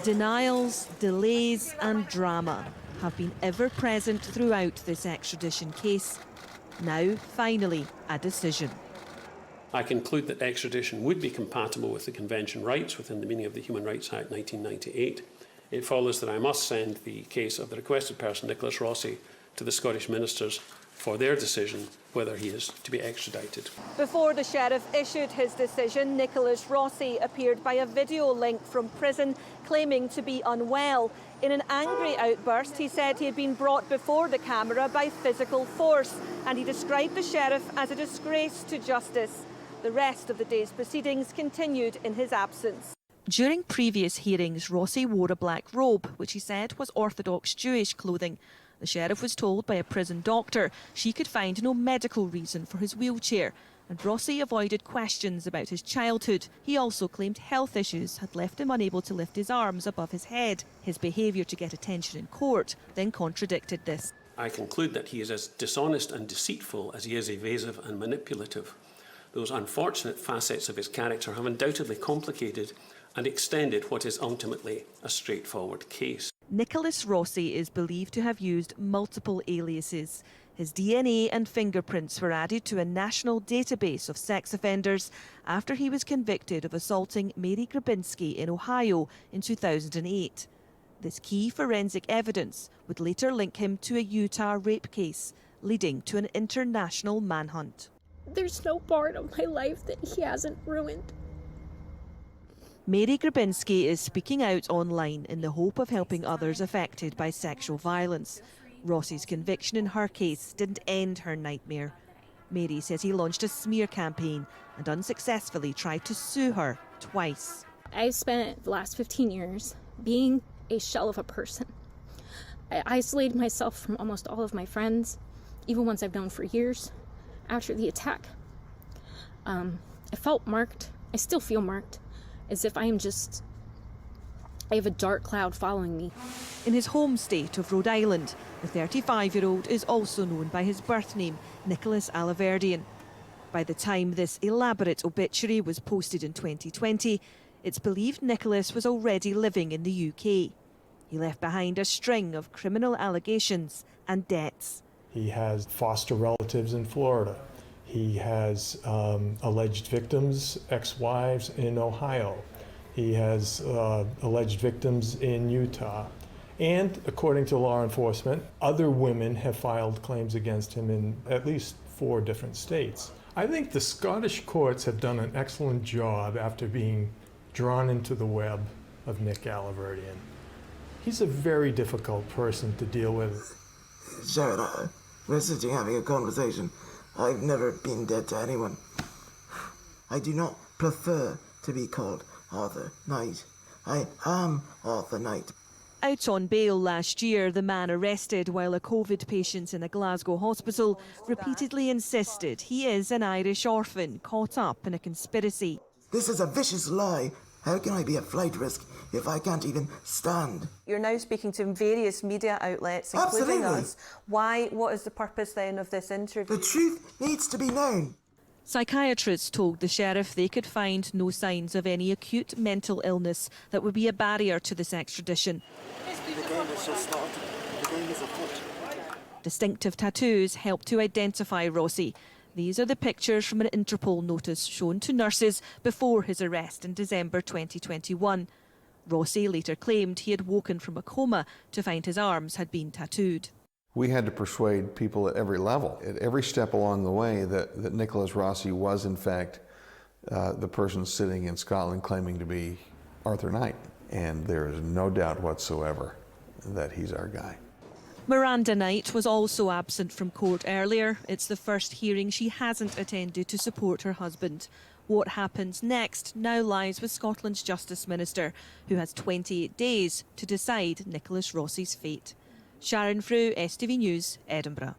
Denials, delays and drama have been ever present throughout this extradition case. Now, finally, a decision. I conclude that extradition would be compatible with the Convention rights within the meaning of the Human Rights Act 1998. It follows that I must send the case of the requested person, Nicholas Rossi, to the Scottish Ministers for their decision whether he is to be extradited. Before the sheriff issued his decision, Nicholas Rossi appeared by a video link from prison claiming to be unwell. In an angry outburst, he said he had been brought before the camera by physical force, and he described the sheriff as a disgrace to justice. The rest of the day's proceedings continued in his absence. During previous hearings, Rossi wore a black robe, which he said was Orthodox Jewish clothing. The sheriff was told by a prison doctor she could find no medical reason for his wheelchair, and Rossi avoided questions about his childhood. He also claimed health issues had left him unable to lift his arms above his head. His behaviour to get attention in court then contradicted this. I conclude that he is as dishonest and deceitful as he is evasive and manipulative. Those unfortunate facets of his character have undoubtedly complicated and extended what is ultimately a straightforward case. Nicholas Rossi is believed to have used multiple aliases. His DNA and fingerprints were added to a national database of sex offenders after he was convicted of assaulting Mary Grabinski in Ohio in 2008. This key forensic evidence would later link him to a Utah rape case, leading to an international manhunt. There's no part of my life that he hasn't ruined. Mary Grabinski is speaking out online in the hope of helping others affected by sexual violence. Rossi's conviction in her case didn't end her nightmare. Mary says he launched a smear campaign and unsuccessfully tried to sue her twice. I've spent the last 15 years being a shell of a person. I isolated myself from almost all of my friends, even ones I've known for years. After the attack, I felt marked. I still feel marked, as if I have a dark cloud following me. In his home state of Rhode Island, the 35-year-old is also known by his birth name, Nicholas Rossi. By the time this elaborate obituary was posted in 2020, it's believed Nicholas was already living in the UK. He left behind a string of criminal allegations and debts. He has foster relatives in Florida. He has alleged victims, ex-wives in Ohio. He has alleged victims in Utah. And according to law enforcement, other women have filed claims against him in at least 4 different states. I think the Scottish courts have done an excellent job after being drawn into the web of Nick Alaverdian. He's a very difficult person to deal with. Sharon, we're sitting having a conversation. I've never been dead to anyone. I do not prefer to be called Arthur Knight. I am Arthur Knight. Out on bail last year, the man arrested while a COVID patient in a Glasgow hospital repeatedly insisted he is an Irish orphan caught up in a conspiracy. This is a vicious lie. How can I be a flight risk if I can't even stand? You're now speaking to various media outlets, including Absolutely. us. Why? What is the purpose then of this interview? The truth needs to be known. Psychiatrists told the sheriff they could find no signs of any acute mental illness that would be a barrier to this extradition. The game has just started. The game is afoot. Distinctive tattoos help to identify Rossi. These are the pictures from an Interpol notice shown to nurses before his arrest in December 2021. Rossi later claimed he had woken from a coma to find his arms had been tattooed. We had to persuade people at every level, at every step along the way, that Nicholas Rossi was in fact the person sitting in Scotland claiming to be Arthur Knight. And there is no doubt whatsoever that he's our guy. Miranda Knight was also absent from court earlier. It's the first hearing she hasn't attended to support her husband. What happens next now lies with Scotland's Justice Minister, who has 28 days to decide Nicholas Rossi's fate. Sharon Frew, STV News, Edinburgh.